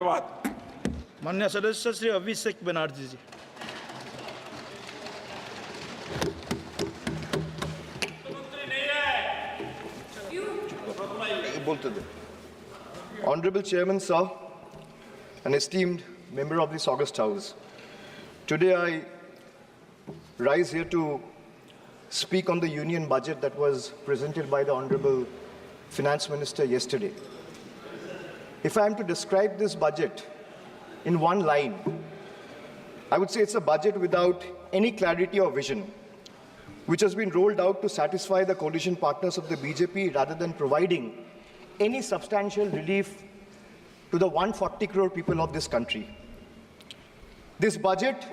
धन्यवाद। माननीय सदस्य श्री अभिषेक बनर्जी जी। Honorable Chairman, sir, an esteemed member of this August House, today I rise here to speak on the union budget that was presented by the Honorable Finance Minister yesterday. If I am to describe this budget in one line, I would say it's a budget without any clarity or vision, which has been rolled out to satisfy the coalition partners of the BJP rather than providing any substantial relief to the 140 crore people of this country. This budget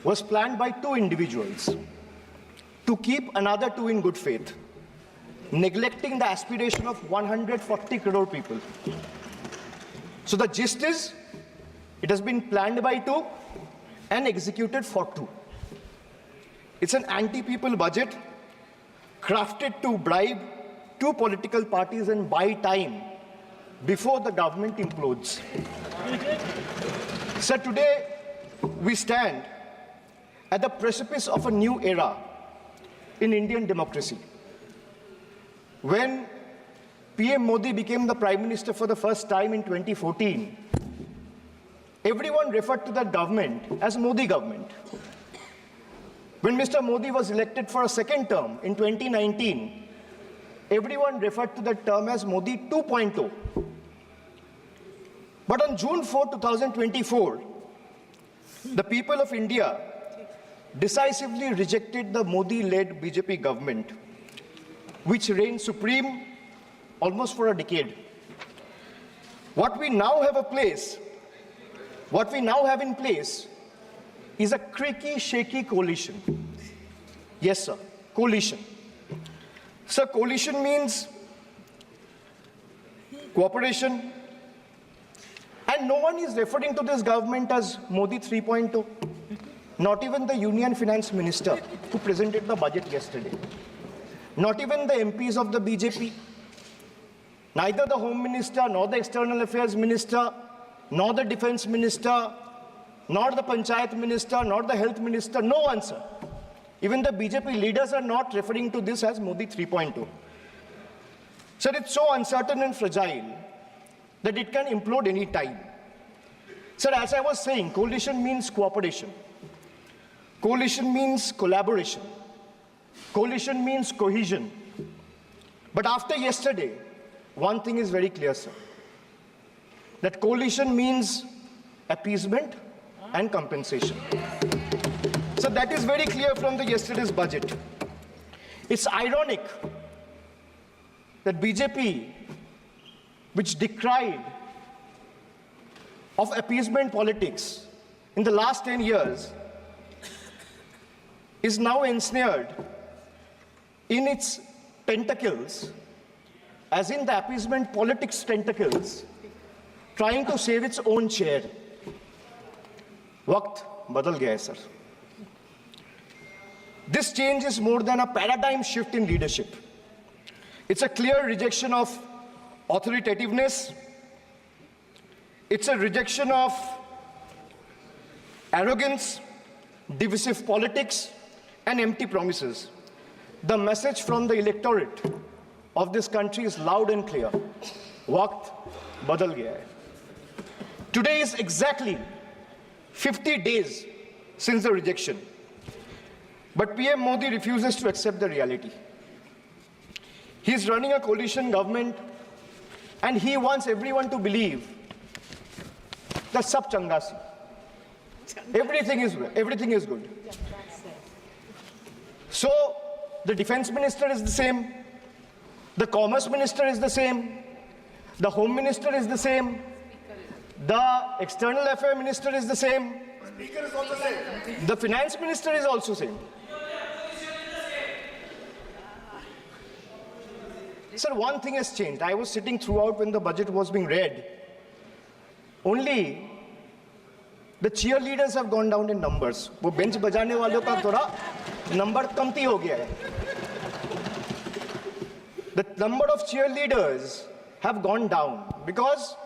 was planned by two individuals to keep another two in good faith, neglecting the aspiration of 140 crore people. So the gist is, it has been planned by two and executed for two. It's an anti-people budget crafted to bribe two political parties and buy time before the government implodes. So today we stand at the precipice of a new era in Indian democracy. When PM Modi became the Prime Minister for the first time in 2014, everyone referred to that government as Modi government. When Mr. Modi was elected for a second term in 2019, everyone referred to that term as Modi 2.0. But on June 4, 2024, the people of India decisively rejected the Modi-led BJP government, which reigned supreme almost for a decade. What we now have in place is a creaky, shaky coalition. Yes, sir, coalition. So coalition means cooperation, and no one is referring to this government as Modi 3.0. Not even the Union Finance Minister who presented the budget yesterday. Not even the MPs of the BJP, neither the Home Minister, nor the External Affairs Minister, nor the Defense Minister, nor the Panchayat Minister, nor the Health Minister, no one, sir. Even the BJP leaders are not referring to this as Modi 3.0. Sir, it's so uncertain and fragile that it can implode any time. Sir, as I was saying, coalition means cooperation. Coalition means collaboration. Coalition means cohesion. But after yesterday, one thing is very clear, sir. That coalition means appeasement and compensation. So that is very clear from the yesterday's budget. It's ironic that BJP, which decried of appeasement politics in the last 10 years, is now ensnared in its tentacles, as in the appeasement politics tentacles, trying to save its own chair. Waqt badal gaya hai, sir. This change is more than a paradigm shift in leadership. It's a clear rejection of authoritativeness. It's a rejection of arrogance, divisive politics, and empty promises. The message from the electorate of this country is loud and clear. Waqt badal gaya hai. Today is exactly 50 days since the rejection. But PM Modi refuses to accept the reality. He is running a coalition government and he wants everyone to believe that sab changa si. Everything is good. So the defense minister is the same, the commerce minister is the same, the home minister is the same, the external affairs minister is the same, speaker is also same, the finance minister is also same. Sir, one thing has changed. I was sitting throughout when the budget was being read. Only the cheerleaders have gone down in numbers. वो bench बजाने वालों का थोड़ा number कमती हो गया है. The number of cheerleaders have gone down because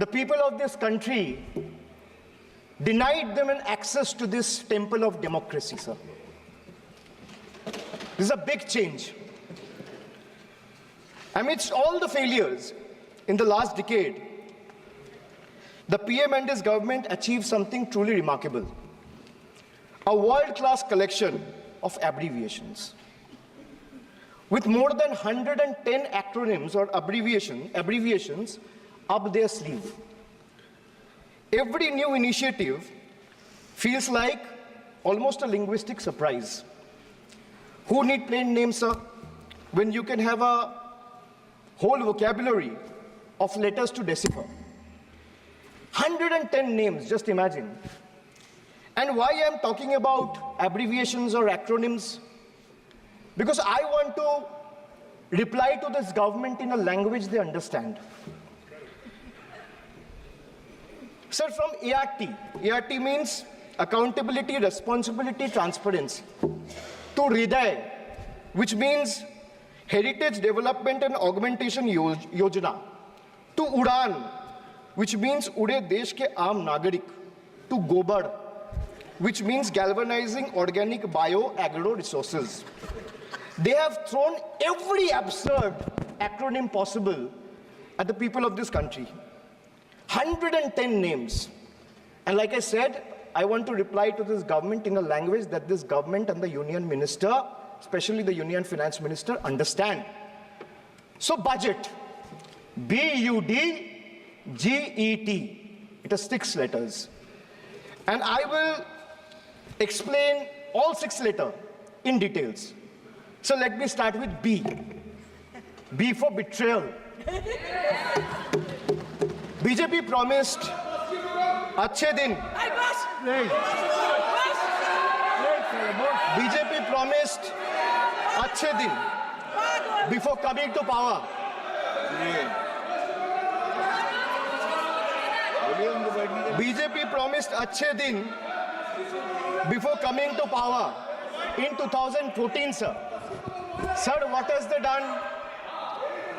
the people of this country denied them an access to this temple of democracy, sir. This is a big change. Amidst all the failures in the last decade, the PM and his government achieved something truly remarkable. A world-class collection of abbreviations. With more than 110 acronyms or abbreviations up their sleeve. Every new initiative feels like almost a linguistic surprise. Who need plain names, sir, when you can have a whole vocabulary of letters to decipher? 110 names, just imagine. And why I'm talking about abbreviations or acronyms? Because I want to reply to this government in a language they understand. Sir, from ART. ART means accountability, responsibility, transparency. To Hriday, which means Heritage Development and Augmentation Yojana. To Udan, which means Ude Desh ke Aam Nagarik. To Gobar, which means galvanizing organic bio-agro resources. They have thrown every absurd acronym possible at the people of this country. 110 names. And like I said, I want to reply to this government in a language that this government and the union minister, especially the union finance minister, understand. So budget, B-U-D-G-E-T. It has 6 letters. And I will explain all 6 letters in details. So let me start with B. B for betrayal. BJP promised Achhe Din. BJP promised Achhe Din before coming to power. BJP promised Achhe Din before coming to power in 2014, sir. Sir, what has they done?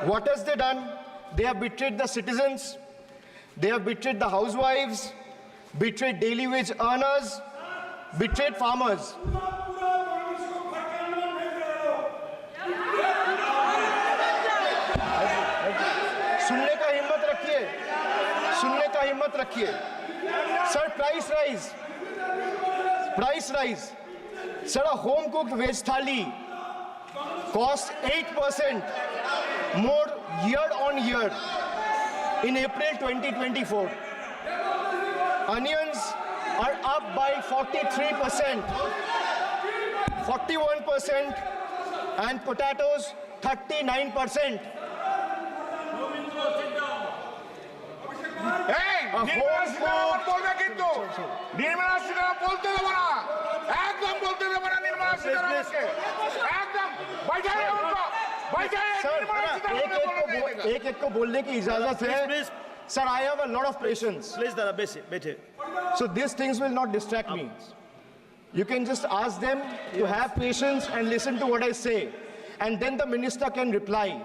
What has they done? They have betrayed the citizens. They have betrayed the housewives, betrayed daily wage earners, betrayed farmers. सुनने का हिम्मत रखिए, सुनने का हिम्मत रखिए. Sir, price rise. Sir, a home cooked veg thali costs 8% more year on year in April 2024. Onions are up by 43%, 41%, and potatoes 39%. एक को बोलने की इजाजत है. Sir, I have a lot of patience. Please, Dada, बैठे. So these things will not distract me. You can just ask them to have patience and listen to what I say. And then the minister can reply.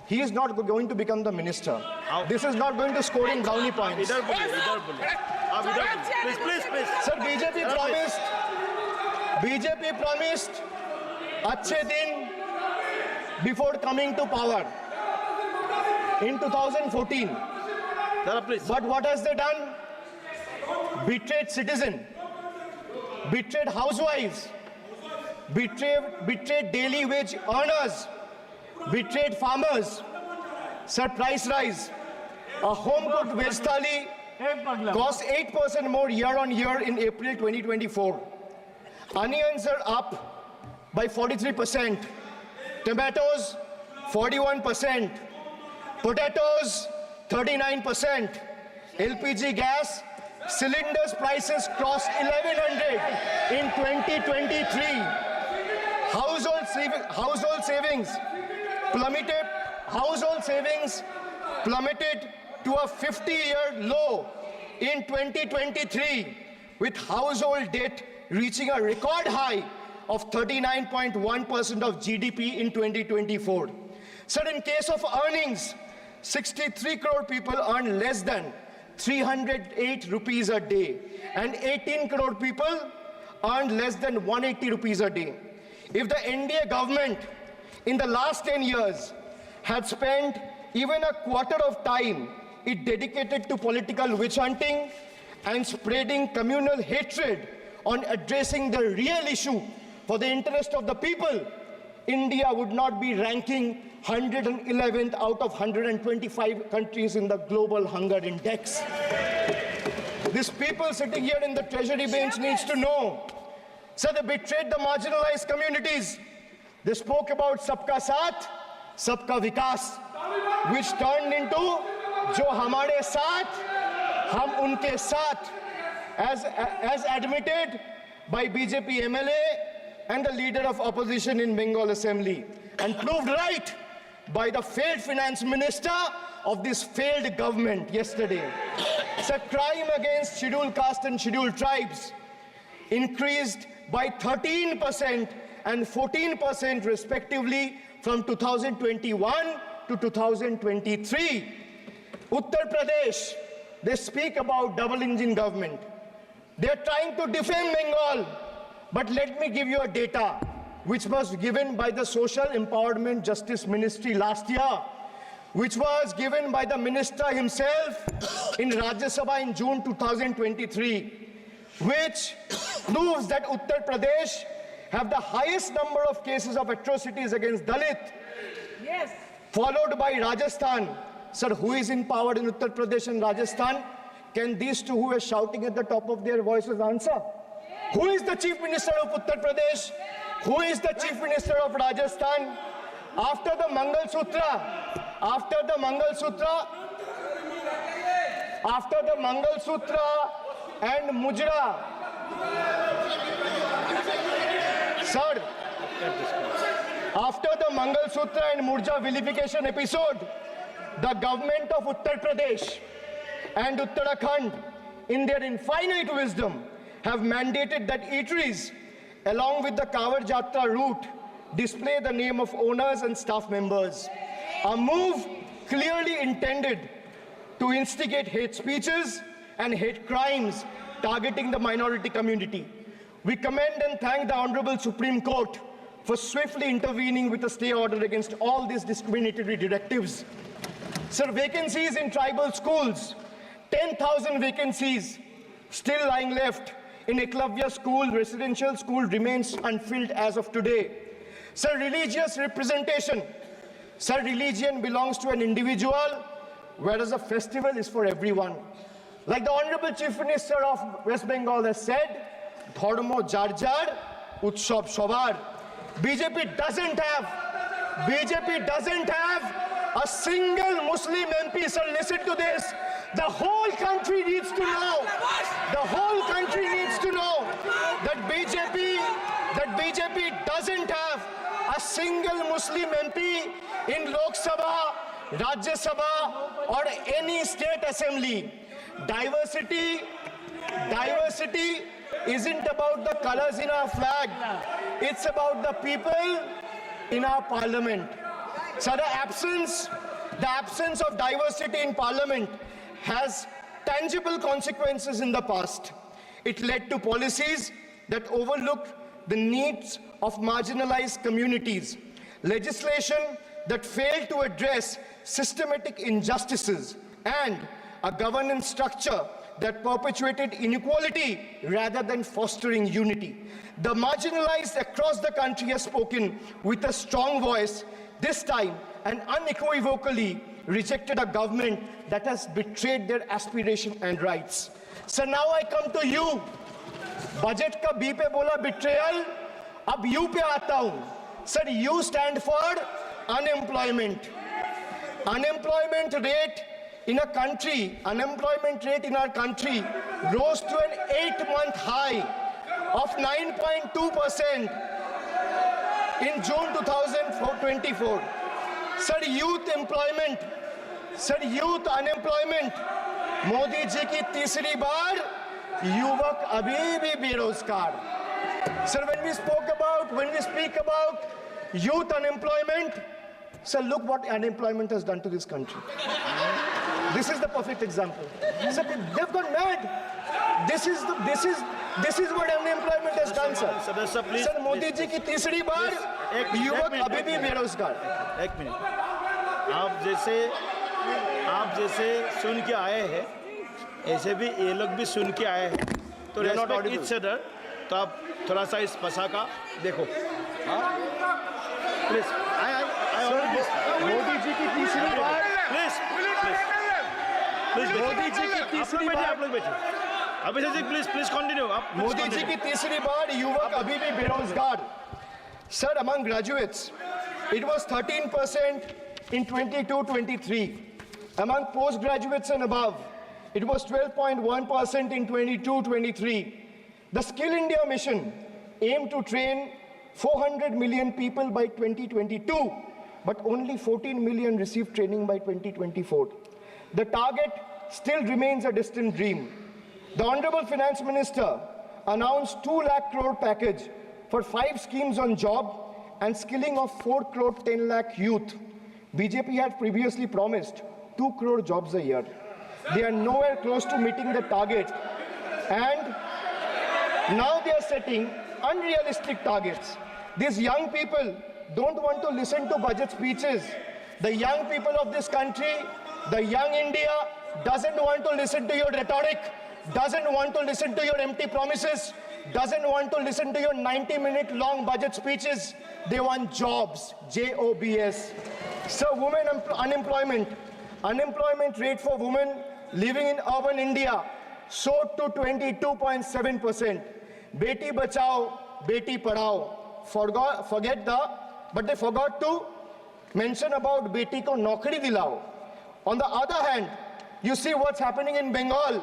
He is not going to become the minister. This is not going to score in brownie points. Please. Sir, BJP promised Achhe Din before coming to power in 2014. Dada, please. But what has they done? Betrayed citizen, betrayed housewives, betrayed daily wage earners, betrayed farmers. Sir, price rise. A home-cooked veg thali costs 8% more year on year in April 2024. Onions are up by 43%. Tomatoes, 41%. Potatoes, 39%. LPG gas, cylinders prices crossed 1100 in 2023. Household savings plummeted to a 50-year low in 2023, with household debt reaching a record high of 39.1% of GDP in 2024. Sir, in case of earnings, 63 crore people earn less than 308 rupees a day, and 18 crore people earned less than 180 rupees a day. If the NDA government in the last 10 years had spent even a quarter of time it dedicated to political witch hunting and spreading communal hatred on addressing the real issue for the interest of the people, India would not be ranking 111th out of 125 countries in the global hunger index. These people sitting here in the treasury bench needs to know. So they betrayed the marginalized communities. They spoke about Sabka Saath, Sabka Vikas, which turned into Jo Hamare Saath, Hum Unke Saath, as admitted by BJP MLA and the leader of opposition in Bengal Assembly, and proved right by the failed finance minister of this failed government yesterday. So crime against scheduled caste and scheduled tribes increased by 13% and 14% respectively from 2021 to 2023. Uttar Pradesh, they speak about double engine government. They're trying to defame Bengal. But let me give you a data which was given by the Social Empowerment Justice Ministry last year, which was given by the minister himself in Rajya Sabha in June 2023, which proves that Uttar Pradesh have the highest number of cases of atrocities against Dalit, yes, followed by Rajasthan. Sir, who is in power in Uttar Pradesh and Rajasthan? Can these two who are shouting at the top of their voices answer? Who is the Chief Minister of Uttar Pradesh? Who is the Chief Minister of Rajasthan? After the Mangal Sutra and Mujra, sir, after the Mangal Sutra and Murja vilification episode, the government of Uttar Pradesh and Uttarakhand, in their infinite wisdom, have mandated that eateries, along with the Kawar Jatra route, display the name of owners and staff members. A move clearly intended to instigate hate speeches and hate crimes targeting the minority community. We commend and thank the Honorable Supreme Court for swiftly intervening with a stay order against all these discriminatory directives. Sir, vacancies in tribal schools, 10,000 vacancies still lying left in Eklavya school, residential school, remains unfilled as of today. Sir, religious representation. Sir, religion belongs to an individual, whereas a festival is for everyone. Like the Honorable Chief Minister of West Bengal has said, Dharmo jar jar, Utsav shobar. BJP doesn't have a single Muslim MP. Sir, listen to this. The whole country needs to know. That BJP doesn't have a single Muslim MP in Lok Sabha, Rajya Sabha, or any state assembly. Diversity isn't about the colors in our flag. It's about the people in our parliament. So the absence of diversity in parliament has tangible consequences in the past. It led to policies that overlooked the needs of marginalized communities, legislation that failed to address systematic injustices, and a governance structure that perpetuated inequality rather than fostering unity. The marginalized across the country have spoken with a strong voice, this time and unequivocally rejected a government that has betrayed their aspiration and rights. So now I come to you. Budget का B पे बोला betrayal, अब U पे आता हूँ. Sir, U stand for unemployment. Unemployment rate in our country rose to an 8-month high of 9.2% in June 2024. Sir, youth unemployment, Modi ji की तीसरी बार युवक अभी भी बेरोजगार. Sir, when we speak about youth unemployment, sir, look what unemployment has done to this country. This is the perfect example. Sir, they've gone mad. This is what unemployment has done, sir. सदस्य please sir, Modi ji की तीसरी बार युवक अभी भी बेरोजगार। एक minute, आप जैसे सुन के आए हैं, ऐसे भी ये लोग भी सुन के आए हैं, तो They are not respect audible. Each other. तो आप थोड़ा सा इस भाषा का देखो, प्लीज। मोदी जी की तीसरी बार प्लीज मोदी जी की तीसरी बार आप लोग बैठिए। Abhishek ji please continue. आप मोदी जी की तीसरी बार युवक अभी भी बेरोजगार। Sir, among graduates, it was 13% in 22-23. Among postgraduates and above, it was 12.1% in 22-23. The Skill India mission aimed to train 400 million people by 2022, but only 14 million received training by 2024. The target still remains a distant dream. The Honorable Finance Minister announced 2 lakh crore package for 5 schemes on job and skilling of 4 crore 10 lakh youth. BJP had previously promised 2 crore jobs a year. They are nowhere close to meeting the target, and now they are setting unrealistic targets. These young people don't want to listen to budget speeches. The young people of this country, the young India, doesn't want to listen to your rhetoric, doesn't want to listen to your empty promises, doesn't want to listen to your 90-minute long budget speeches. They want jobs, J-O-B-S. So women unemployment rate for women living in urban India soared to 22.7%. Beti Bachao, Beti Padhao. But they forgot to mention about Beti ko Naukri Dilao. On the other hand, you see what's happening in Bengal.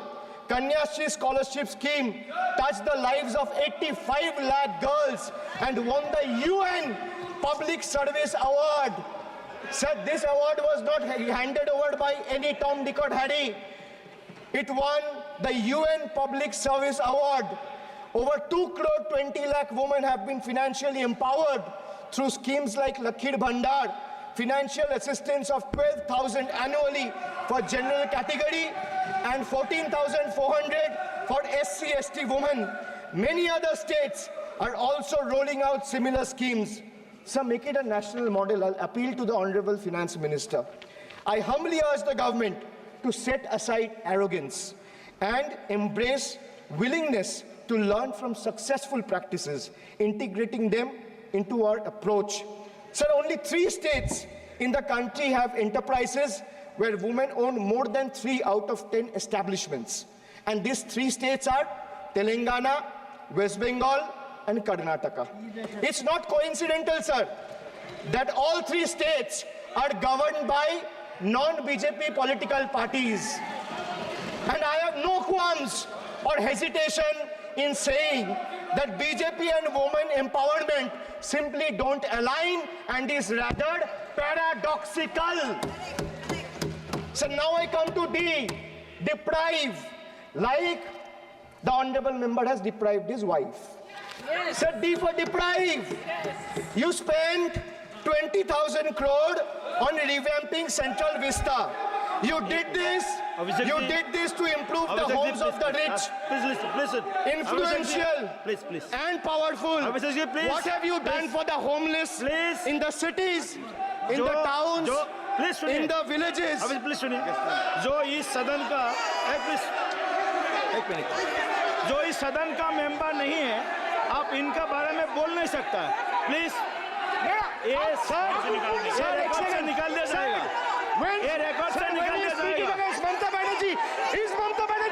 Kanyashri scholarship scheme touched the lives of 85 lakh girls and won the UN Public Service Award. Sir, this award was not handed over by any Tom, Dick or Harry. It won the UN Public Service Award. Over 2 crore 20 lakh women have been financially empowered through schemes like Lakhir Bhandar, financial assistance of 12,000 annually for general category and 14,400 for SC/ST women. Many other states are also rolling out similar schemes. So make it a national model. I'll appeal to the Honorable Finance Minister. I humbly urge the government to set aside arrogance and embrace willingness to learn from successful practices, integrating them into our approach. Sir, only 3 states in the country have enterprises where women own more than 3 out of 10 establishments. And these 3 states are Telangana, West Bengal, and Karnataka. It's not coincidental, sir, that all 3 states are governed by non-BJP political parties. And I have no qualms or hesitation in saying that BJP and women empowerment simply don't align and is rather paradoxical. So now I come to D, deprive, like the honorable member has deprived his wife. Yes. So D for deprive. Yes. You spent 20,000 crore on revamping Central Vista. You did this to improve the homes of the rich. Please listen. Influential please. and powerful. Please. What have you done for the homeless Please. in the cities, in the towns, in the villages? Please सुनिए। जो इस सदन का एक minute, जो इस सदन का मेंबर नहीं है, आप इनका बारे में बोल नहीं सकता है। प्लीज ये सर रिकॉर्ड से निकाल दिया जाएगा। ये रिकॉर्ड से निकाल दिया जाएगा। ममता बनर्जी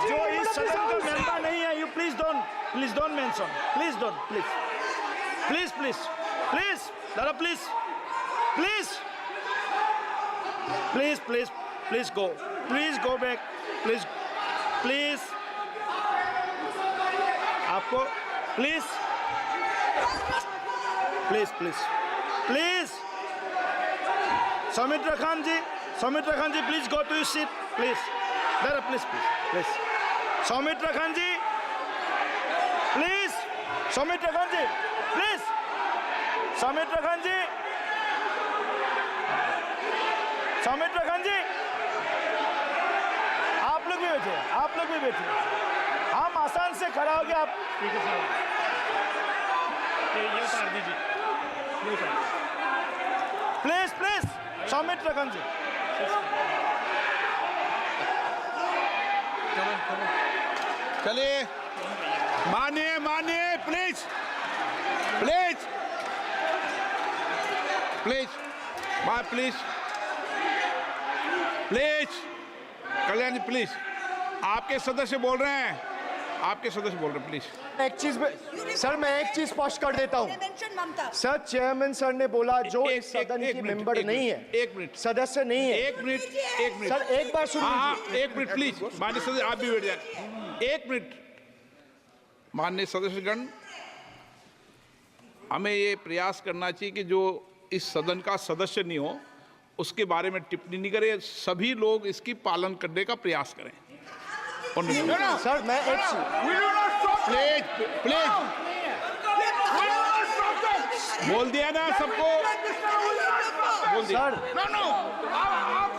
जो इस सदन का मेंबर नहीं है, you please don't mention, please दादा प्लीज गो बैक प्लीज आपको please Soumitra Khan ji please go to your seat please दादा प्लीज सौमित्र खान जी प्लीज बैठे, आप लोग भी बैठे। हम आसान से खड़ा हो गया, आप ठीक है साहब, ये उतार दीजिए, ये उतार। प्लीज प्लीज सौमित्र रखन जी। चलिए, मानिए मानिए, please please please please please Kalyan ji, please. आपके सदस्य बोल रहे हैं, आपके सदस्य बोल रहे हैं, प्लीज। एक चीज सर, मैं एक चीज स्पष्ट कर देता हूँ सर। चेयरमैन सर ने बोला जो इस सदन की मेंबर नहीं है, एक मिनट, सदस्य नहीं है। एक मिनट, एक मिनट सर एक बार सुन हाँ, लीजिए। एक मिनट प्लीज, माननीय सदस्य आप भी बैठ जाए। एक मिनट, माननीय सदस्यगण, हमें ये प्रयास करना चाहिए कि जो इस सदन का सदस्य नहीं हो उसके बारे में टिप्पणी नहीं करें, सभी लोग इसकी पालन करने का प्रयास करें। सर मैं एक प्लीज प्लीज बोल दिया ना सबको, बोल दिया। सर आप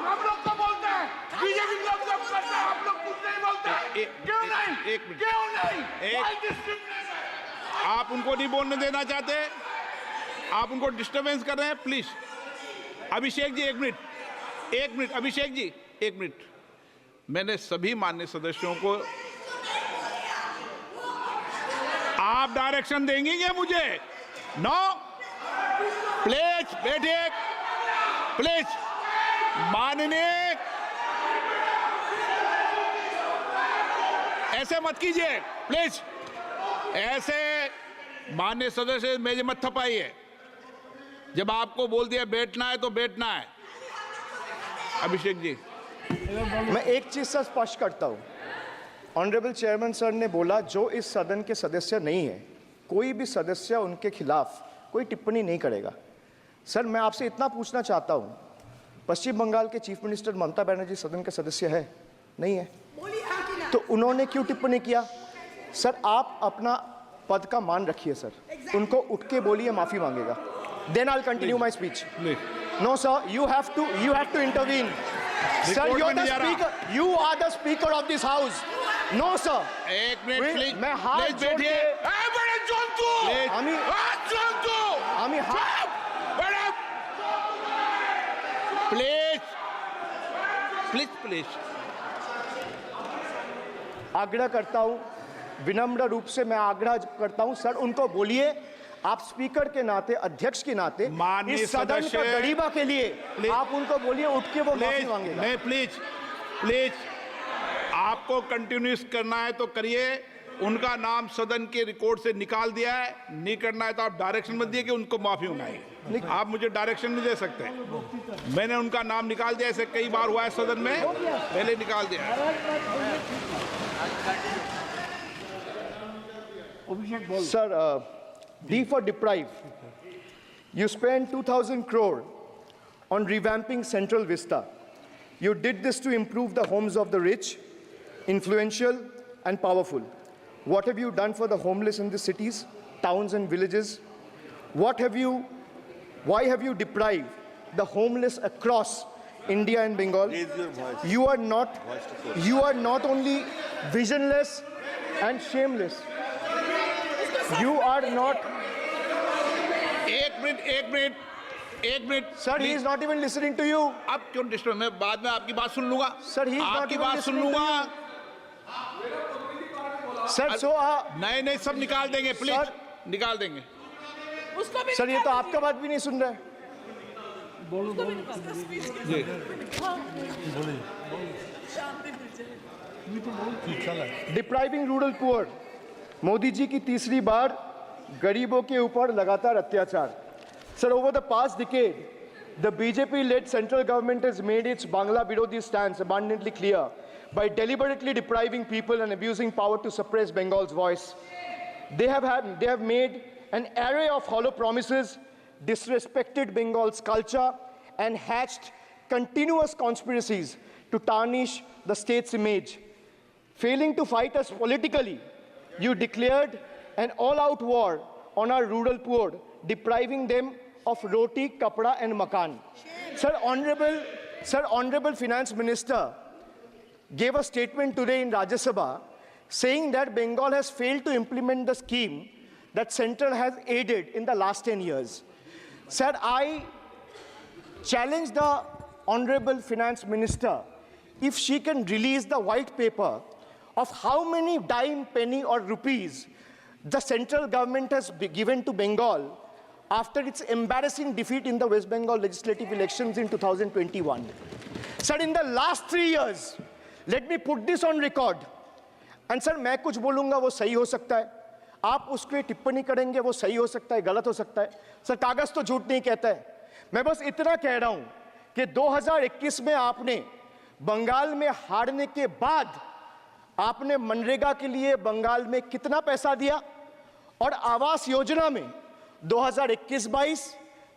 हम लोग को बोलते हैं, बीजेपी लोग जब करते हैं, आप लोग कुछ नहीं बोलते। क्यों नहीं? एक मिनट, क्यों नहीं? एक- Why discrimination? आप उनको नहीं बोलने देना चाहते, आप उनको डिस्टरबेंस कर रहे हैं, प्लीज। अभिषेक जी एक मिनट, एक मिनट, अभिषेक जी एक मिनट। मैंने सभी माननीय सदस्यों को, आप डायरेक्शन देंगे क्या मुझे? नो, प्लीज बैठिए, प्लीज। माननीय, ऐसे मत कीजिए प्लीज, ऐसे माननीय सदस्य मेरे मत थपाइए। जब आपको बोल दिया बैठना है तो बैठना है। अभिषेक जी, मैं एक चीज से स्पष्ट करता हूँ। ऑनरेबल चेयरमैन सर ने बोला जो इस सदन के सदस्य नहीं है, कोई भी सदस्य उनके खिलाफ कोई टिप्पणी नहीं करेगा। सर मैं आपसे इतना पूछना चाहता हूँ, पश्चिम बंगाल के चीफ मिनिस्टर ममता बनर्जी सदन के सदस्य है? नहीं है, तो उन्होंने क्यों टिप्पणी किया? सर आप अपना पद का मान रखिए सर, उनको उठ के बोलिए माफी मांगेगा। Then I will continue my speech. No sir, you have to intervene. Sir, you're the speaker. You are the speaker of this house. No sir. एक मिनट प्लीज, मैं हाथ प्लीज जोड़ बैठिए। के बड़े जंतु, प्लीज, हाथ जंतु, আমি হাত बड़े प्लीज प्लीज प्लीज। आग्रह करता हूं, विनम्र रूप से मैं आग्रह करता हूं सर, उनको बोलिए आप स्पीकर के नाते, अध्यक्ष के नाते माननीय इस सदन सदस्य, का गरिमा के लिए आप उनको बोलिए उठ के वो माफी प्लीज मांगेगा। नहीं, प्लीज प्लीज, आपको कंटिन्यूस करना है तो करिए। उनका नाम सदन के रिकॉर्ड से निकाल दिया है, नहीं करना है तो आप डायरेक्शन मत दिए कि उनको माफी मंगाएंगे। आप मुझे डायरेक्शन नहीं दे सकते। मैंने उनका नाम निकाल दिया, ऐसे कई बार हुआ है सदन में, पहले निकाल दिया है। Sir, D for deprive. You spent 2,000 crore on revamping Central Vista. You did this to improve the homes of the rich, influential, and powerful. What have you done for the homeless in the cities, towns, and villages? Why have you deprived the homeless across India and Bengal? You are not only visionless and shameless. You are not. एक minute, एक minute, एक minute. Sir, he is not even listening to you. अब क्यों disturb? मैं बाद में आपकी बात सुन लूंगा। Sir, he is not आपकी even बात सुन listening to लूंगा। Sir, so नहीं नहीं, सब निकाल देंगे, प्लीज Sir, निकाल देंगे। सर ये तो आपका बात भी नहीं सुन रहा है। Depriving rural poor, Modi ji की तीसरी बार गरीबों के ऊपर लगातार अत्याचार। Sir, over the past decade the BJP-led central government has made its Bangla Birodi stance abundantly clear by deliberately depriving people and abusing power to suppress Bengal's voice. They have made an array of hollow promises, disrespected Bengal's culture, and hatched continuous conspiracies to tarnish the state's image. Failing to fight us politically, you declared an all-out war on our rural poor, depriving them of roti, kapda, and makan. Sir, honorable Finance Minister, gave a statement today in Rajya Sabha saying that Bengal has failed to implement the scheme that Central has aided in the last 10 years. Sir, I challenge the Honorable Finance Minister if she can release the white paper of how many dime, penny or rupees the central government has given to Bengal after its embarrassing defeat in the West Bengal legislative elections in 2021. Sir, in the last 3 years, let me put this on record. And sir, मैं कुछ बोलूँगा वो सही हो सकता है, आप उसके टिप्पणी करेंगे वो सही हो सकता है, गलत हो सकता है. सर, कागज तो झूठ नहीं कहता है. मैं बस इतना कह रहा हूँ कि 2021 में आपने बंगाल में हारने के बाद आपने मनरेगा के लिए बंगाल में कितना पैसा दिया, और आवास योजना में 2021-22,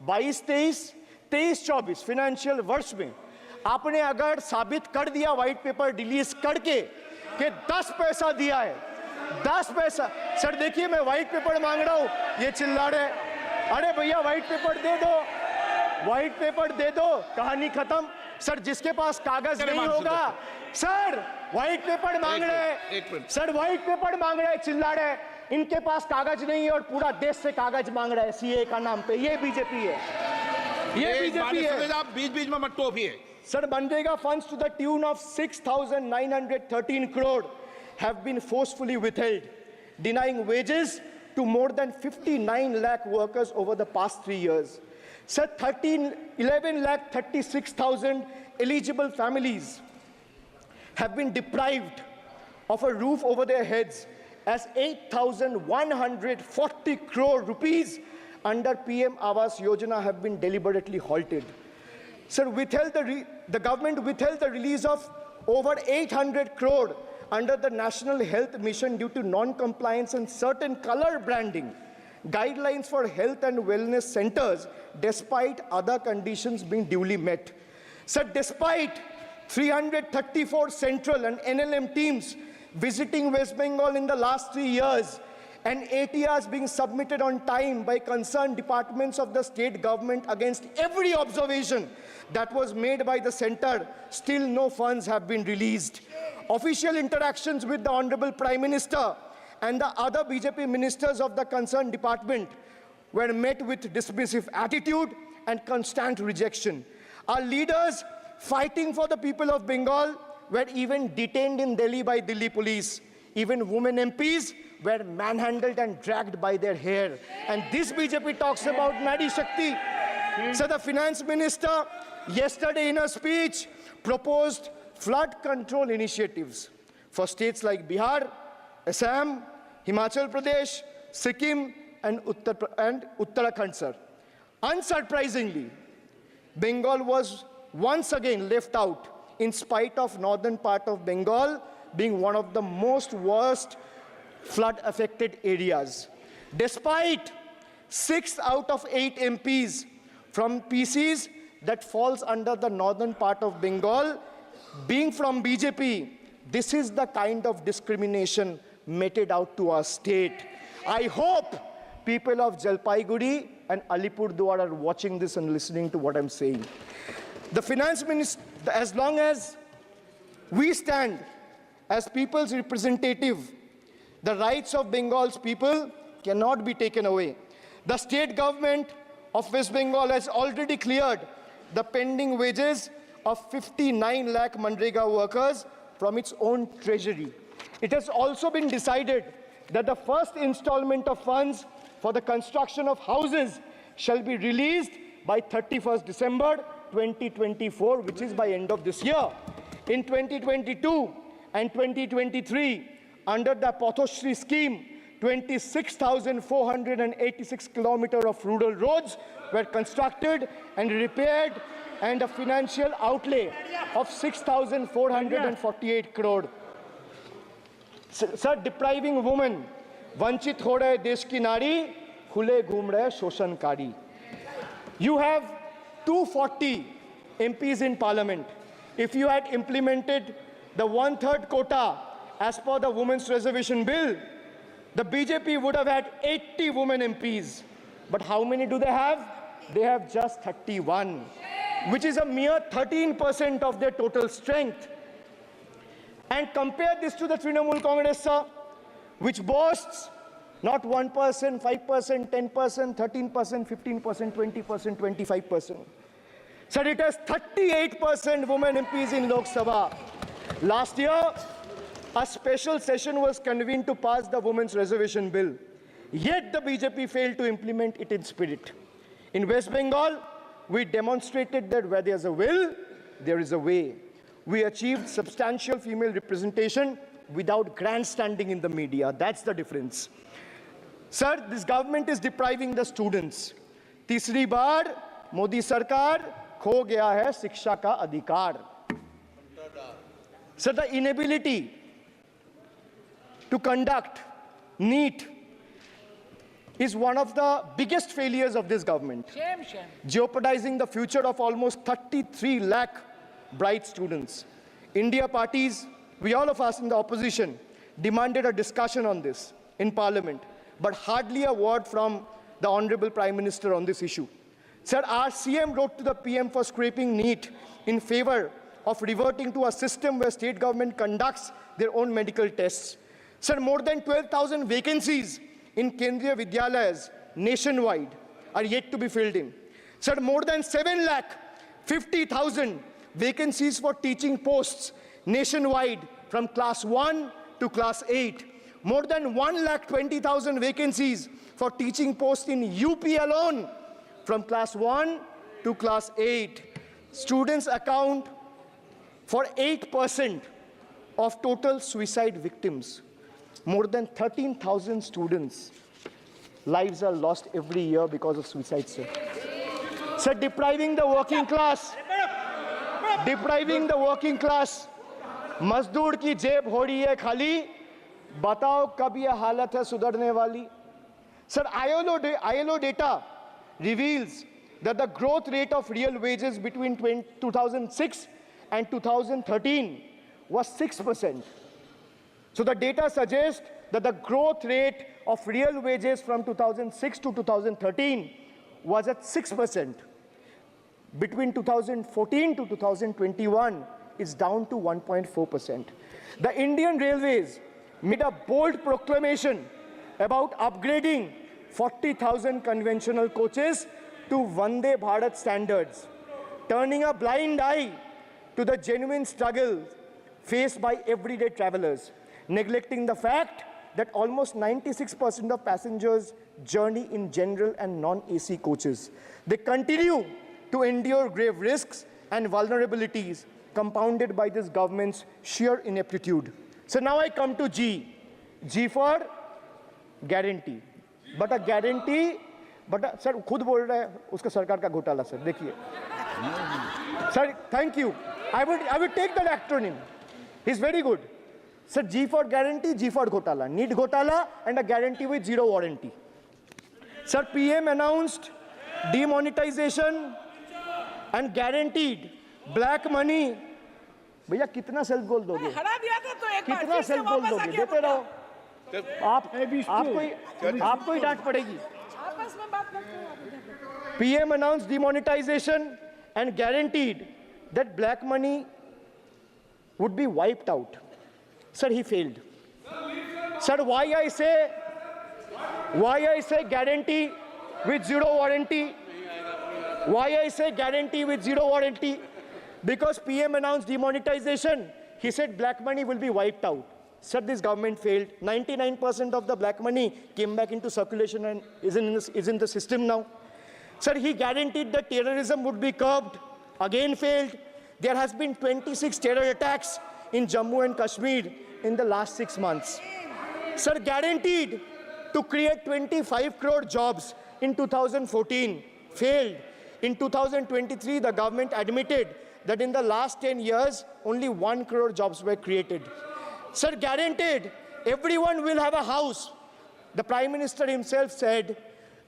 22-23, 23-24 फाइनेंशियल वर्ष में आपने अगर साबित कर दिया व्हाइट पेपर रिलीज करके कि 10 पैसा दिया है, 10 पैसा. सर देखिए, मैं व्हाइट पेपर मांग रहा हूं, ये चिल्ला रहे. अरे भैया व्हाइट पेपर दे दो, व्हाइट पेपर दे दो, कहानी खत्म. सर जिसके पास कागज नहीं होगा, सर व्हाइट पेपर मांग रहे हैं, सर व्हाइट पेपर मांग रहे हैं, चिल्ला रहे हैं. इनके पास कागज नहीं है और पूरा देश से कागज मांग रहा है सीए का नाम पे. ये बीजेपी है, ये बीजेपी है. आप बीच-बीच में मत टोपिए. Sir, Manrega funds to the tune of 6,913 crore have been forcefully withheld, denying wages to more than 59 lakh workers over the past 3 years. Sir, 11 lakh 36,000 eligible families have been deprived of a roof over their heads as 8,140 crore rupees under PM Awas Yojana have been deliberately halted. Sir, the government withheld the release of over 800 crore under the National Health Mission due to non-compliance and certain color branding guidelines for health and wellness centers, despite other conditions being duly met. Sir, despite 334 central and NLM teams visiting West Bengal in the last 3 years, and ATRs being submitted on time by concerned departments of the state government against every observation that was made by the center, still no funds have been released. Official interactions with the Honorable Prime Minister and the other BJP ministers of the concerned department were met with dismissive attitude and constant rejection. Our leaders fighting for the people of Bengal were even detained in Delhi by Delhi police. Even women MPs were manhandled and dragged by their hair. And this BJP talks about Nari Shakti. So the finance minister yesterday in a speech proposed flood control initiatives for states like Bihar, Assam, Himachal Pradesh, Sikkim, and Uttarakhand, sir. Unsurprisingly, Bengal was once again left out, in spite of northern part of Bengal being one of the most worst flood-affected areas. Despite 6 out of 8 MPs from PCs that falls under the northern part of Bengal being from BJP, this is the kind of discrimination meted out to our state. I hope people of Jalpaiguri and Alipurduar are watching this and listening to what I'm saying. The finance minister, as long as we stand as people's representative, the rights of Bengal's people cannot be taken away. The state government of West Bengal has already cleared the pending wages of 59 lakh Manrega workers from its own treasury. It has also been decided that the first installment of funds for the construction of houses shall be released by 31st December 2024, which is by end of this year. In 2022 and 2023, under the Pathoshri scheme, 26,486 kilometers of rural roads were constructed and repaired, and a financial outlay of 6,448 crore. Sir, depriving women, vanchit ho rahe desh ki nari, khule ghum rahe shoshankari. You have 240 MPs in parliament. If you had implemented the 1/3 quota as per the Women's Reservation Bill, the BJP would have had 80 women MPs. But how many do they have? They have just 31, which is a mere 13% of their total strength. And compare this to the Trinamool Congress, sir, which boasts not 1%, 5%, 10%, 13%, 15%, 20%, 25%. Sir, it has 38% women MPs in Lok Sabha. Last year, a special session was convened to pass the Women's Reservation Bill. Yet the BJP failed to implement it in spirit. In West Bengal, we demonstrated that where there's a will, there is a way. We achieved substantial female representation without grandstanding in the media. That's the difference. Sir, this government is depriving the students. तीसरी बार मोदी सरकार खो गया है शिक्षा का अधिकार. Sir, the inability to conduct NEET is one of the biggest failures of this government, jeopardizing the future of almost 33 lakh bright students. India parties, we all of us in the opposition, demanded a discussion on this in Parliament, but hardly a word from the Honorable Prime Minister on this issue. Sir, our CM wrote to the PM for scrapping NEET in favor of reverting to a system where state government conducts their own medical tests. Sir, more than 12,000 vacancies in Kendriya Vidyalayas nationwide are yet to be filled in. Sir, more than 7,50,000 vacancies for teaching posts nationwide from class 1 to class 8. More than 1,20,000 vacancies for teaching posts in UP alone from class 1 to class 8. Students account for 8% of total suicide victims. More than 13,000 students' lives are lost every year because of suicide, sir. Sir, depriving the working class, मजदूर की जेब हो रही है खाली, बताओ कब ये हालत है सुधरने वाली? Sir, ILO data reveals that the growth rate of real wages between 2006 and 2013 was 6%. So the data suggests that the growth rate of real wages from 2006 to 2013 was at 6%. Between 2014 to 2021, it's down to 1.4%. The Indian Railways made a bold proclamation about upgrading 40,000 conventional coaches to Vande Bharat standards, turning a blind eye to the genuine struggle faced by everyday travelers, neglecting the fact that almost 96% of passengers journey in general and non-AC coaches. They continue to endure grave risks and vulnerabilities compounded by this government's sheer ineptitude. So now I come to G. G for guarantee. But a guarantee, sir, खुद बोल रहा है उसका सरकार का घोटाला, sir. देखिए. Sir, thank you. I would take that acronym. He's very good. Sir, G for guarantee, G for घोटाला. Need घोटाला and a guarantee with zero warranty. Sir, PM announced demonetization and guaranteed black money. भैया कितना self goal दोगे? हरा दिया था तो एक बार कितना सेल्फ गोल दोगे? देते रहो. आपको ही डांट पड़ेगी. आपस में बात करते हैं. PM announced demonetization and guaranteed that black money would be wiped out. Sir, he failed. Sir, why I say guarantee with zero warranty? Why I say guarantee with zero warranty? Because PM announced demonetization. He said black money will be wiped out. Sir, this government failed. 99% of the black money came back into circulation and is in the system now. Sir, he guaranteed that terrorism would be curbed. Again failed. There has been 26 terror attacks in Jammu and Kashmir in the last 6 months. Sir, guaranteed to create 25 crore jobs in 2014. Failed. In 2023, the government admitted that in the last 10 years, only 1 crore jobs were created. Sir, guaranteed everyone will have a house. The Prime Minister himself said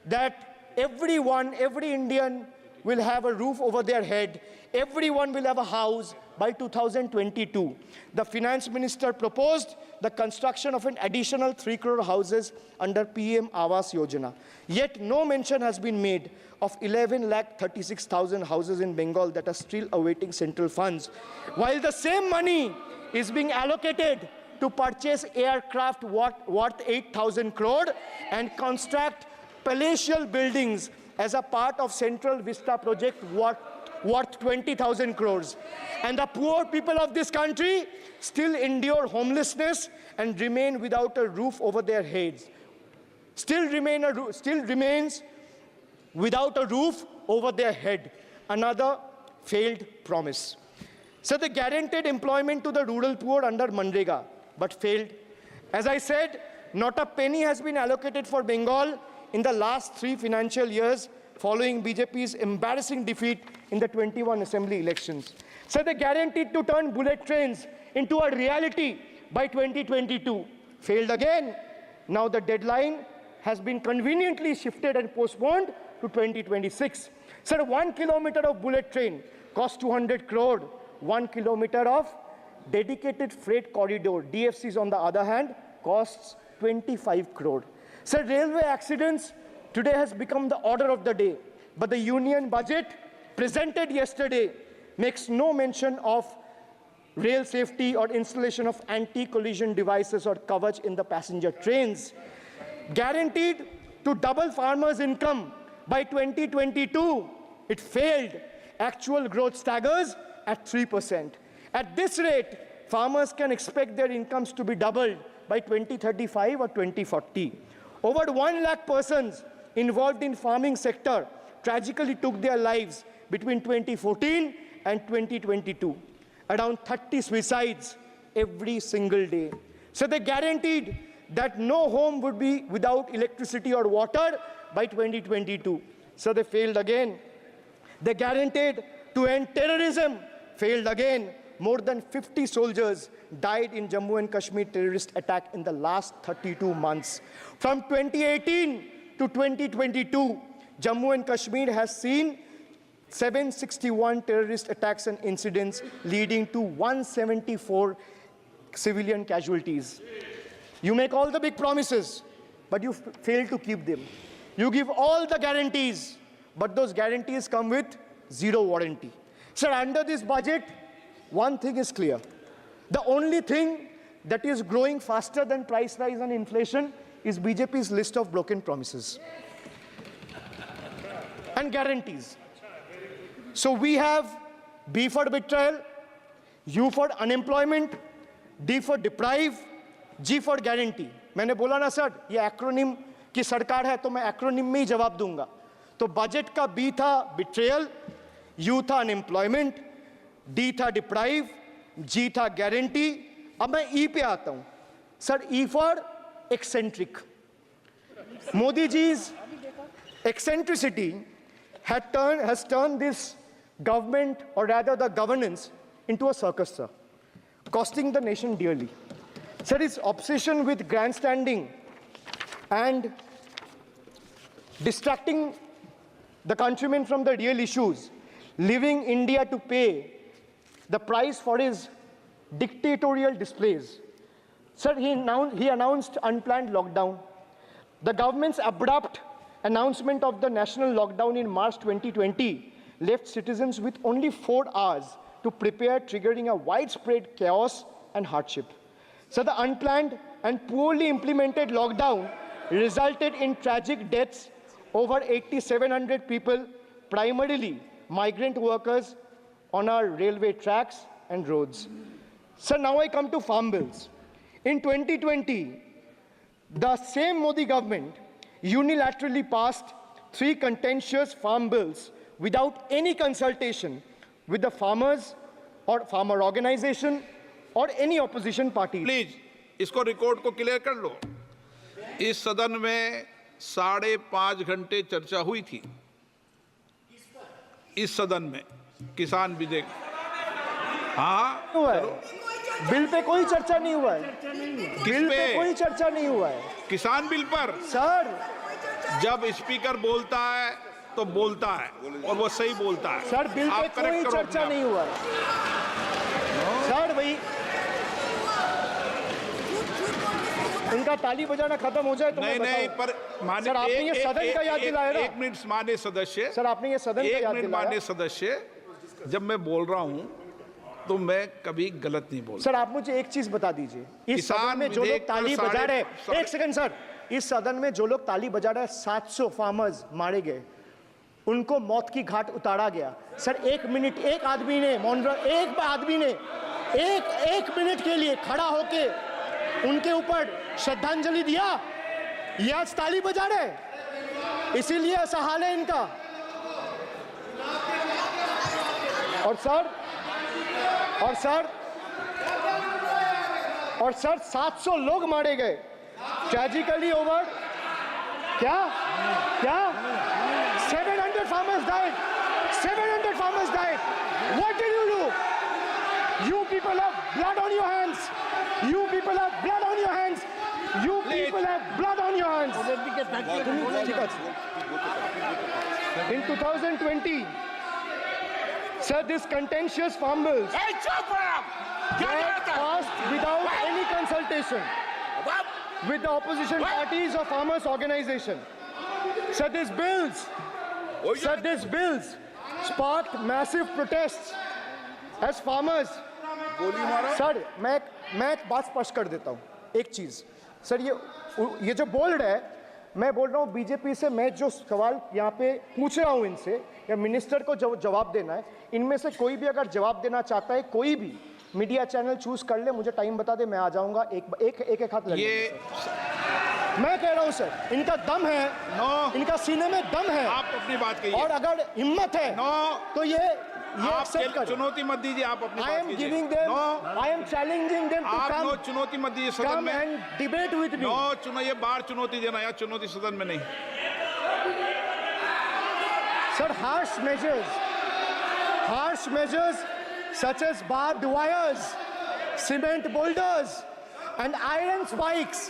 that every Indian will have a roof over their head. Everyone will have a house by 2022. The Finance Minister proposed the construction of an additional 3 crore houses under PM Awas Yojana. Yet no mention has been made of 11,36,000 houses in Bengal that are still awaiting central funds. While the same money is being allocated to purchase aircraft worth 8,000 crore and construct palatial buildings as a part of Central Vista project worth 20,000 crores. And the poor people of this country still endure homelessness and remain without a roof over their heads. Still remains without a roof over their head. Another failed promise. So they guaranteed employment to the rural poor under Manrega, but failed. As I said, not a penny has been allocated for Bengal in the last 3 financial years following BJP's embarrassing defeat in the 21 assembly elections. So they guaranteed to turn bullet trains into a reality by 2022. Failed again. Now the deadline has been conveniently shifted and postponed to 2026. Sir, 1 kilometer of bullet train costs 200 crore. 1 kilometer of dedicated freight corridor, DFCs on the other hand, costs 25 crore. Sir, railway accidents today has become the order of the day. But the union budget presented yesterday makes no mention of rail safety or installation of anti-collision devices or coverage in the passenger trains. Guaranteed to double farmers' income by 2022. It failed. Actual growth staggers at 3%. At this rate, farmers can expect their incomes to be doubled by 2035 or 2040. Over 1 lakh persons involved in farming sector tragically took their lives between 2014 and 2022. Around 30 suicides every single day. So they guaranteed that no home would be without electricity or water by 2022. So they failed again. They guaranteed to end terrorism. Failed again. More than 50 soldiers died in Jammu and Kashmir terrorist attack in the last 32 months. From 2018 to 2022, Jammu and Kashmir has seen 761 terrorist attacks and incidents leading to 174 civilian casualties. You make all the big promises, but you fail to keep them. You give all the guarantees, but those guarantees come with zero warranty. Sir, under this budget, one thing is clear. The only thing that is growing faster than price rise and inflation is BJP's list of broken promises and guarantees. So we have B for betrayal, U for unemployment, D for deprive, G for guarantee. मैंने बोला ना sir, ये acronym की सरकार है तो मैं acronym में ही जवाब दूंगा. तो बजट का B था betrayal, U था unemployment, D था deprive, G था guarantee. अब मैं E पे आता हूं. Sir, E for eccentric. Modi ji's eccentricity has turned this government, or rather the governance, into a circus, sir, costing the nation dearly. Sir, his obsession with grandstanding and distracting the countrymen from the real issues, leaving India to pay the price for his dictatorial displays. Sir, he announced unplanned lockdown. The government's abrupt announcement of the national lockdown in March 2020 left citizens with only 4 hours to prepare, triggering a widespread chaos and hardship. So the unplanned and poorly implemented lockdown resulted in tragic deaths. Over 8,700 people, primarily migrant workers, on our railway tracks and roads. So now I come to farm bills. In 2020, the same Modi government unilaterally passed 3 contentious farm bills without any consultation with the farmers or farmer organization or any opposition party. Please इसको record को clear कर लो. इस सदन में 5.5 घंटे चर्चा हुई थी. इस सदन में किसान विधेयक. हाँ, हुआ है. बिल पे कोई चर्चा नहीं हुआ है. बिल पे कोई चर्चा नहीं हुआ है. किसान बिल पर सर, जब स्पीकर बोलता है तो बोलता है और वो सही बोलता है. सर, बिल पे आप कोई correct करो चर्चा अपने नहीं हुआ है. सर, भाई इनका ताली बजाना खत्म हो जाए तो नहीं मैं नहीं, बताऊं. पर माने सर, आपने ये सदन का याद दिलाया ना. एक मिनट माने सदस्य. सर, आपने ये सदन का एक याद मिनट दिलाया. माने सदस्य, जब मैं बोल रहा हूं तो मैं कभी गलत नहीं बोलता। सर आप मुझे एक चीज बता दीजिए, इस किसान सदन में जो लोग विधेयक पर ताली बजा रहे साढ़े- एक सेकंड सर, इस सदन में जो लोग ताली बजा रहे हैं 700 फार्मर्स मारे गए, उनको मौत की घाट उतारा गया। सर एक मिनट, एक आदमी ने एक आदमी ने एक मिनट के लिए खड़ा होके उनके ऊपर श्रद्धांजलि दिया, ये आज ताली बजा रहे, इसीलिए ऐसा हाल है इनका। और सर 700 लोग मारे गए, ट्रेजिकली ओवर, क्या 700 farmers died, 700 farmers died. What did you do? You people have blood on your hands. You people have blood on your hands. You people have blood on your hands. In 2020, sir, this contentious farm bills ए, चुप रहो। क्या were करता है? passed without any consultation with the opposition parties or farmers organization. Sir, these bills sparked massive protests as farmers. Sir मैं एक बात स्पष्ट कर देता हूँ, एक चीज सर, ये जो बोल्ड है, मैं बोल रहा हूँ बीजेपी से, मैं जो सवाल यहाँ पे पूछ रहा हूँ इनसे, या मिनिस्टर को जो जवाब देना है, इनमें से कोई भी अगर जवाब देना चाहता है, कोई भी मीडिया चैनल चूज कर ले, मुझे टाइम बता दे, मैं आ जाऊंगा, एक हाथ लग ये मैं कह रहा हूं सर, इनका दम है, इनका सीने में दम है, आप अपनी बात कहिए। और अगर हिम्मत है तो ये आप एक्सेप्ट कर। चुनौती मत दीजिए, आप अपनी I बात am कीजिए। giving them, I am challenging them to आप नो come, चुनौती मत दीजिए सदन come में। and debate with me. No चुनो, ये बाहर चुनौती देना, या चुनौती सदन में नहीं। Sir, harsh measures such as barbed wires, cement boulders, and iron spikes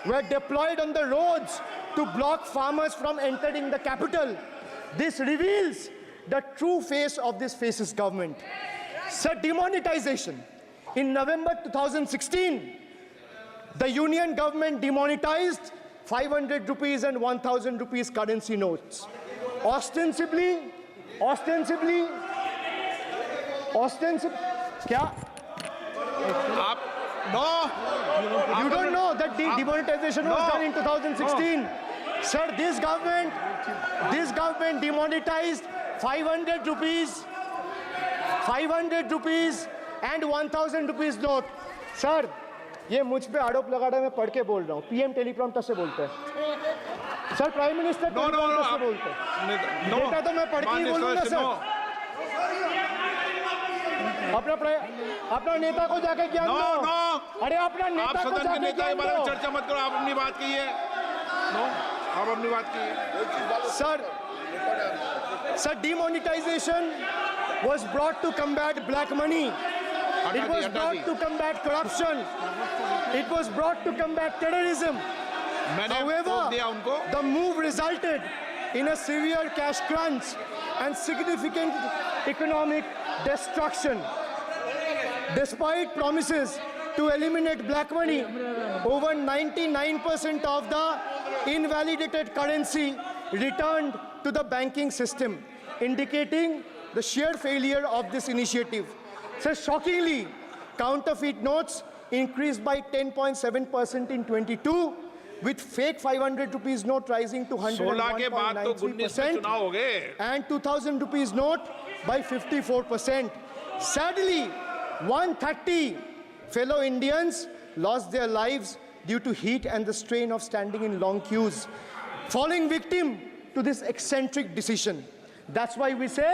were deployed on the roads to block farmers from entering the capital. This reveals the true face of this fascist government. Sir, demonetization. In November 2016, the union government demonetized 500 rupees and 1000 rupees currency notes. Ostensibly, क्या? आप no, You don't know that the demonetization was done in 2016. Sir, this government demonetized 500 rupees and 1000 rupees note. Sir, ये मुझ पे आरोप लगा रहा है, मैं पढ़ के बोल रहा हूँ, पीएम टेलीप्रॉम्प्टर से बोलते हैं। सर, प्राइम मिनिस्टर टेलीप्रॉम्प्टर से बोलते हैं। बेटा तो मैं पढ़ के ही बोलूंगा सर। अपना नेता को जाके ज्ञान दो। अरे अपना नेता को जाके के ज्ञान बारे में दो। चर्चा मत करो, आप अपनी बात कीजिए। आप अपनी बात कीजिए। Sir, demonetization was brought to combat black money. It was brought to combat corruption. It was brought to combat terrorism. However, the move resulted in a severe cash crunch and significant economic destruction. Despite promises to eliminate black money, over 99% of the invalidated currency returned to the banking system, indicating the sheer failure of this initiative. So shockingly, counterfeit notes increased by 10.7% in 22, with fake 500 rupees note rising to 101.93% and 2000 rupees note by 54%. Sadly, 130 fellow Indians lost their lives due to heat and the strain of standing in long queues, falling victim to this eccentric decision. That's why we say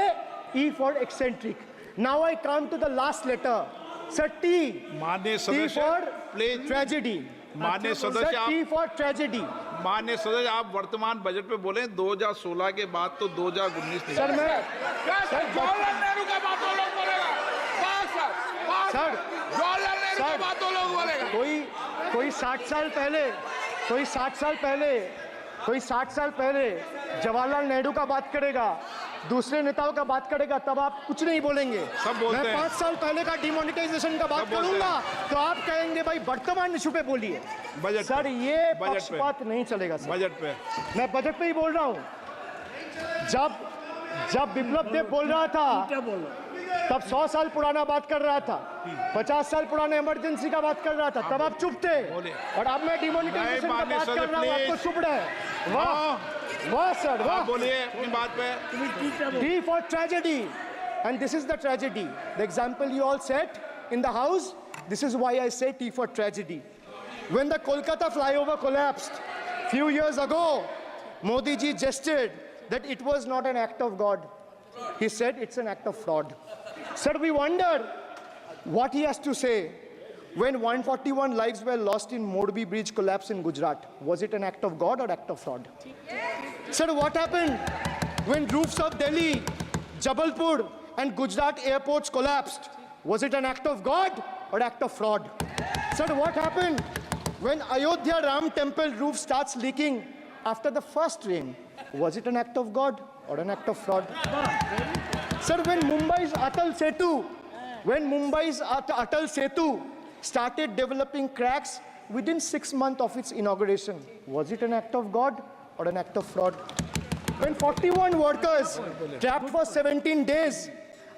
E for eccentric. Now I come to the last letter. Sir, T. माननीय T सदस्य, for please. tragedy. माननीय Sir, सदस्य, T for tragedy. माननीय सदस्य, आप वर्तमान budget पे बोले 2016 के बाद तो 2019 नहीं। सर मैं जवाहरलाल नेहरू का बात वो लोग बोलेगा। सर जवाहरलाल नेहरू का बात वो लोग बोलेगा। कोई 60 साल पहले जवाहरलाल नेहरू का बात करेगा, दूसरे नेताओं का बात करेगा, तब आप कुछ नहीं बोलेंगे। सब बोलते मैं हैं। 5 साल पहले का डिमोनेटाइजेशन का बात सब बोलते करूंगा तो आप कहेंगे भाई वर्तमान इशू पे बोलिए। बजट सर पे। ये बजट पे। पक्षपात नहीं चलेगा सर। बजट पे। मैं बजट पे ही बोल रहा हूँ। जब विप्लव देव बोल रहा था, तब 100 साल पुराना बात कर रहा था, 50 साल पुराने इमरजेंसी का बात कर रहा था, तब आप चुप थे। और अब मैं डिमोनेटाइजेशन का बात कर रहा हूँ, आपको चुप रहे। वाह वाह सर, वाह। बोलिए अपनी बात पे। T for tragedy. And this is the tragedy. The example you all set in the house, this is why I say T for tragedy. When the Kolkata flyover collapsed few years ago, Modi ji gestured that it was not an act of God. He said it's an act of fraud. Sir, we wonder what he has to say when 141 lives were lost in Morbi Bridge collapse in Gujarat. Was it an act of God or act of fraud? Sir, what happened when roofs of Delhi, Jabalpur and Gujarat airports collapsed? Was it an act of God or act of fraud? Sir, what happened when Ayodhya Ram temple roof starts leaking after the first rain? Was it an act of God or an act of fraud? Sir, when Mumbai's Atal Setu started developing cracks within 6 months of its inauguration, was it an act of God or an act of fraud? When 41 workers trapped for 17 days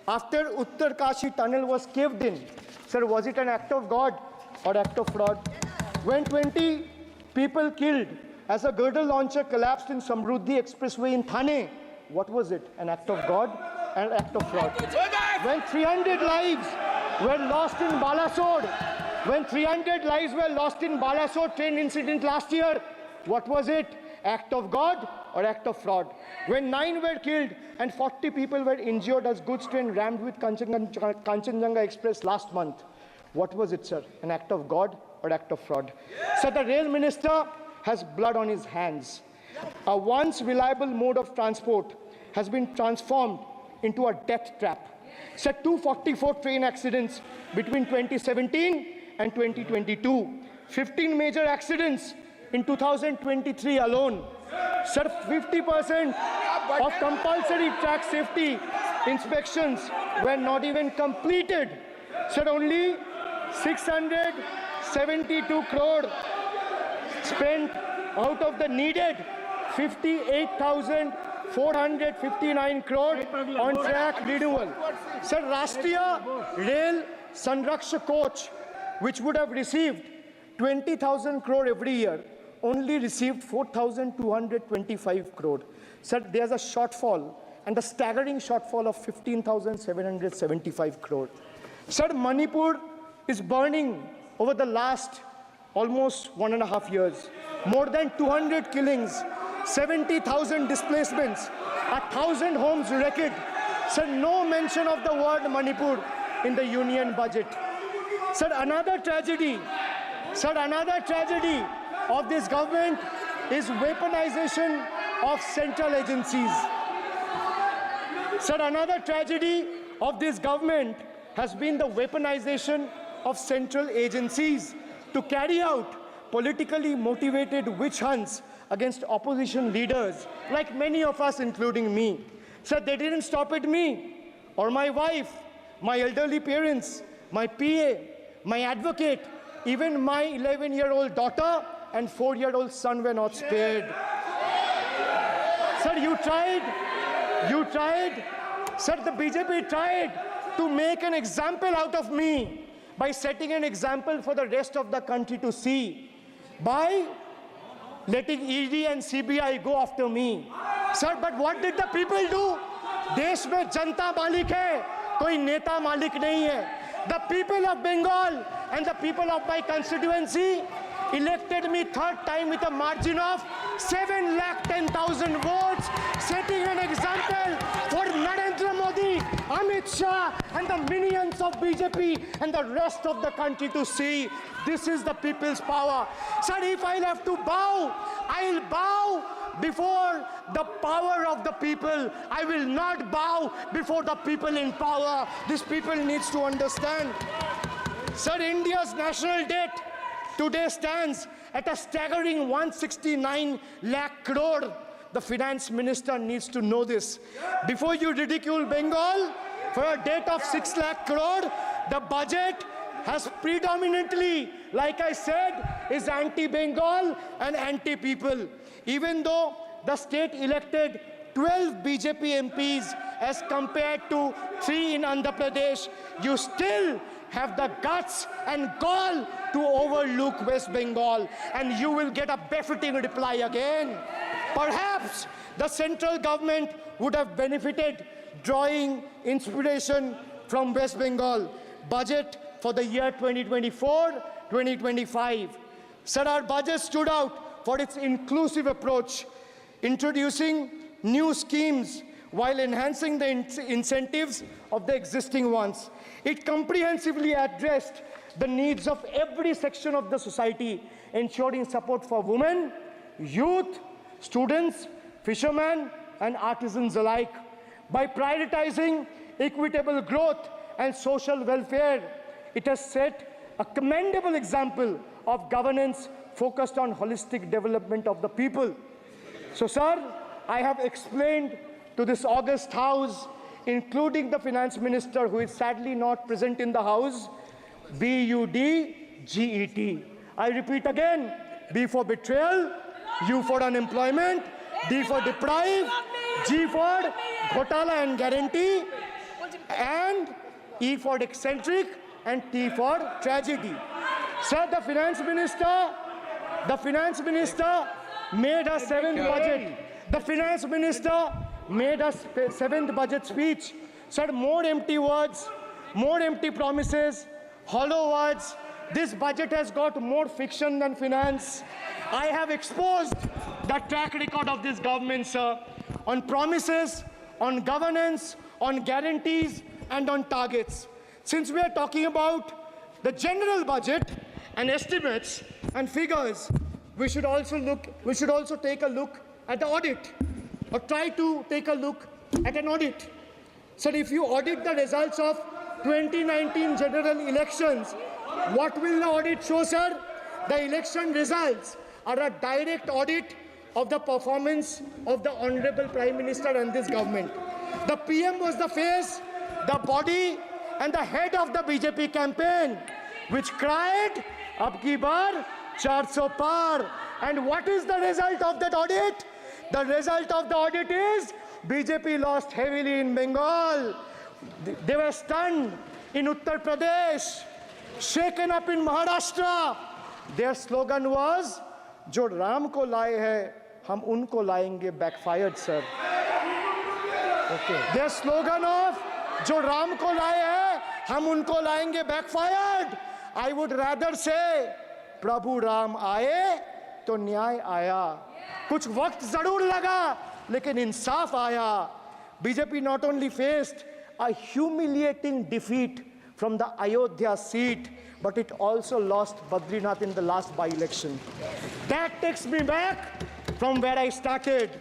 after Uttarkashi tunnel was caved in, sir, was it an act of God or act of fraud? When 20 people killed as a girdle launcher collapsed in Samruddhi Expressway in Thane, what was it? An act of God and an act of fraud? When 300 lives were lost in Balasore train incident last year, what was it? Act of God or act of fraud? When 9 were killed and 40 people were injured as goods train rammed with Kanchenjunga Express last month, what was it, sir? An act of God or act of fraud? So the rail minister has blood on his hands. A once reliable mode of transport has been transformed into a death trap. So 244 train accidents between 2017 and 2022, 15 major accidents in 2023 alone. Sir, 50% of compulsory track safety inspections were not even completed. Sir, only 672 crore spent out of the needed 58,459 crore on track renewal. Sir, Rashtriya Rail Sanraksha coach, which would have received 20,000 crore every year, only received 4,225 crore. Sir, there's a shortfall, and a staggering shortfall of 15,775 crore. Sir, Manipur is burning over the last almost 1.5 years. More than 200 killings, 70,000 displacements, 1,000 homes wrecked. Sir, no mention of the word Manipur in the union budget. Sir, another tragedy of this government is weaponization of central agencies. Sir, another tragedy of this government has been the weaponization of central agencies to carry out politically motivated witch hunts against opposition leaders, like many of us, including me. Sir, they didn't stop at me or my wife, my elderly parents, my PA, my advocate, even my 11-year-old daughter and 4-year-old son were not spared. Sir, you tried. Sir, the BJP tried to make an example out of me by setting an example for the rest of the country to see, by letting ED and CBI go after me. Sir, but what did the people do? देश में जनता मालिक है, कोई नेता मालिक नहीं है. The people of Bengal and the people of my constituency elected me third time with a margin of 710,000 votes, setting an example for Narendra Modi, Amit Shah and the minions of BJP and the rest of the country to see. This is the people's power. Sir, if I'll have to bow, I'll bow before the power of the people. I will not bow before the people in power. This people needs to understand. Sir, India's national debt today stands at a staggering 169 lakh crore. The finance minister needs to know this. Before you ridicule Bengal for a debt of 6 lakh crore, the budget has predominantly, like I said, is anti-Bengal and anti-people. Even though the state elected 12 BJP MPs as compared to 3 in Andhra Pradesh, you still have the guts and gall to overlook West Bengal, and you will get a befitting reply again. Perhaps the central government would have benefited drawing inspiration from West Bengal budget for the year 2024-2025. Sir, our budget stood out for its inclusive approach, introducing new schemes while enhancing the incentives of the existing ones. It comprehensively addressed the needs of every section of the society, ensuring support for women, youth, students, fishermen, and artisans alike. By prioritizing equitable growth and social welfare, it has set a commendable example of governance focused on holistic development of the people. So, sir, I have explained to this august House, including the Finance Minister, who is sadly not present in the House, BUDGET. I repeat again, B for betrayal, U for unemployment, D for deprive, G for ghotala and guarantee, and E for eccentric, and T for tragedy. Sir, the Finance Minister made a seventh budget. The Finance Minister made a seventh budget speech. Sir, more empty words, more empty promises, hollow words. This budget has got more fiction than finance. I have exposed the track record of this government, sir, on promises, on governance, on guarantees, and on targets. Since we are talking about the general budget and estimates and figures, we should also take a look at the audit, or try to take a look at an audit. So if you audit the results of 2019 general elections, what will the audit show, sir? The election results are a direct audit of the performance of the Honorable Prime Minister and this government. The PM was the face, the body, and the head of the BJP campaign, which cried, "Ab ki baar 400 par." And what is the result of that audit? The result of the audit is BJP lost heavily in Bengal. They were stunned in Uttar Pradesh, shaken up in Maharashtra. Their slogan was, "Jo Ram ko laaye hai, hum unko laayenge," backfired, sir. Okay. Their slogan of "Jo Ram ko laaye hai, hum unko laayenge," backfired. I would rather say, "Prabhu Ram aaye, to न्याय आया." कुछ वक्त जरूर लगा, लेकिन इंसाफ आया. BJP not only faced a humiliating defeat from the Ayodhya seat, but it also lost Badrinath in the last by-election. That takes me back from where I started.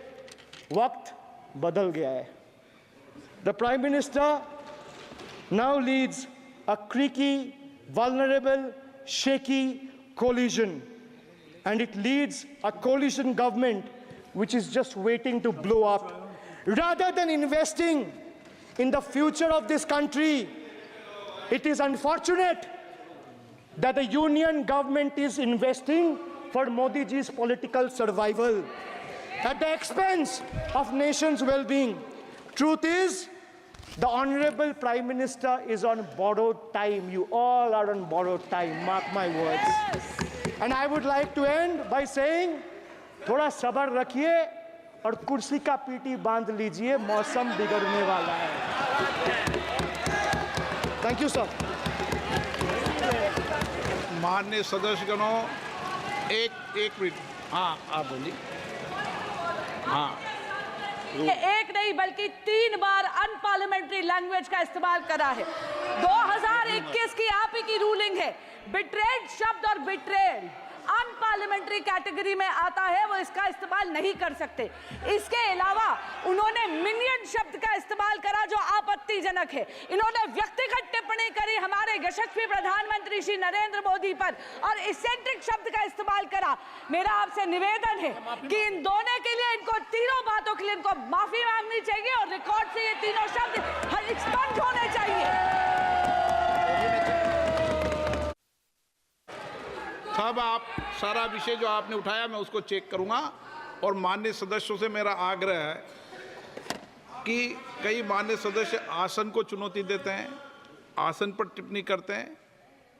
Waqt badal gaya hai. The Prime Minister now leads a creaky, vulnerable, shaky coalition. And it leads a coalition government which is just waiting to blow up. Rather than investing in the future of this country, it is unfortunate that the union government is investing for Modi ji's political survival at the expense of nation's well-being. Truth is, the Honorable Prime Minister is on borrowed time. You all are on borrowed time, mark my words. And I would like to end by saying, थोड़ा सब्र रखिए और कुर्सी का PT बांध लीजिए, मौसम बिगड़ने वाला है. Thank you, sir. माननीय सदस्यगणों, एक मिनट. हाँ, आप बोलिए. हाँ. एक नहीं बल्कि 3 बार अनपार्लियामेंट्री लैंग्वेज का इस्तेमाल करा है. 2021 की आप ही की रूलिंग है. बिट्रेड शब्द और बिट्रेड अनपार्लियामेंट्री कैटेगरी में आता है, वो इसका इस्तेमाल नहीं कर सकते. इसके अलावा उन्होंने मिनियन शब्द का इस्तेमाल करा जो आपत्तिजनक है. इन्होंने व्यक्तिगत टिप्पणी करी हमारे यशस्वी प्रधानमंत्री श्री नरेंद्र मोदी पर और इसेंट्रिक शब्द का इस्तेमाल करा. मेरा आपसे निवेदन है कि इन दोनों के लिए, इनको तीनों बातों के लिए इनको माफी मांगनी चाहिए और रिकॉर्ड से ये तीनों शब्द एक्सपंज होने चाहिए. साहब, आप सारा विषय जो आपने उठाया मैं उसको चेक करूंगा और माननीय सदस्यों से मेरा आग्रह है कि कई मान्य सदस्य आसन को चुनौती देते हैं, आसन पर टिप्पणी करते हैं।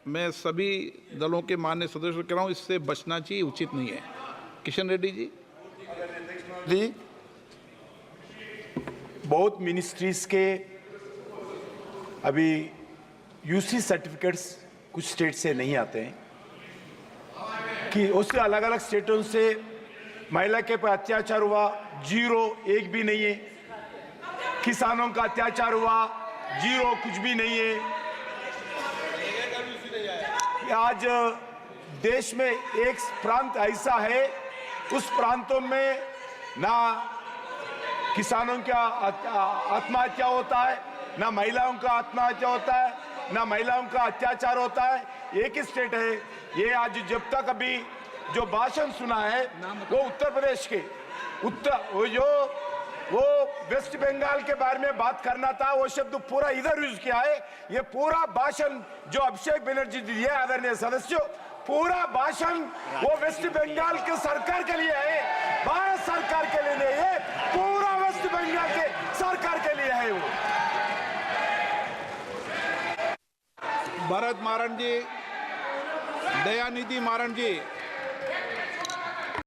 मैं सभी दलों के मान्य सदस्यों को कह रहा हूँ, इससे बचना चाहिए, उचित नहीं है। किशन रेड्डी जी। जी, बहुत मिनिस्ट्रीज के अभी यूसी सर्टिफिकेट्स कुछ स्टेट से नहीं आते हैं कि उससे अलग अलग स्टेटों से महिला के पर अत्याचार हुआ, 0 एक भी नहीं है। किसानों का अत्याचार हुआ, 0 कुछ भी नहीं है। आज देश में एक प्रांत ऐसा है, उस प्रांतों में ना किसानों का आत्महत्या होता है, ना महिलाओं का आत्महत्या होता है, ना महिलाओं का अत्याचार होता है। एक ही स्टेट है ये। आज जब तक अभी जो भाषण सुना है वो उत्तर प्रदेश के वो वेस्ट बंगाल के बारे में बात करना था, वो शब्द पूरा इधर यूज किया है। ये पूरा भाषण जो अभिषेक बनर्जी दिए आदरणीय सदस्यों, पूरा भाषण वो वेस्ट बंगाल के सरकार के लिए है, भारत सरकार के लिए नहीं है, पूरा वेस्ट बंगाल के सरकार के लिए है। वो भरत मारण जी, दयानिधि मारण जी।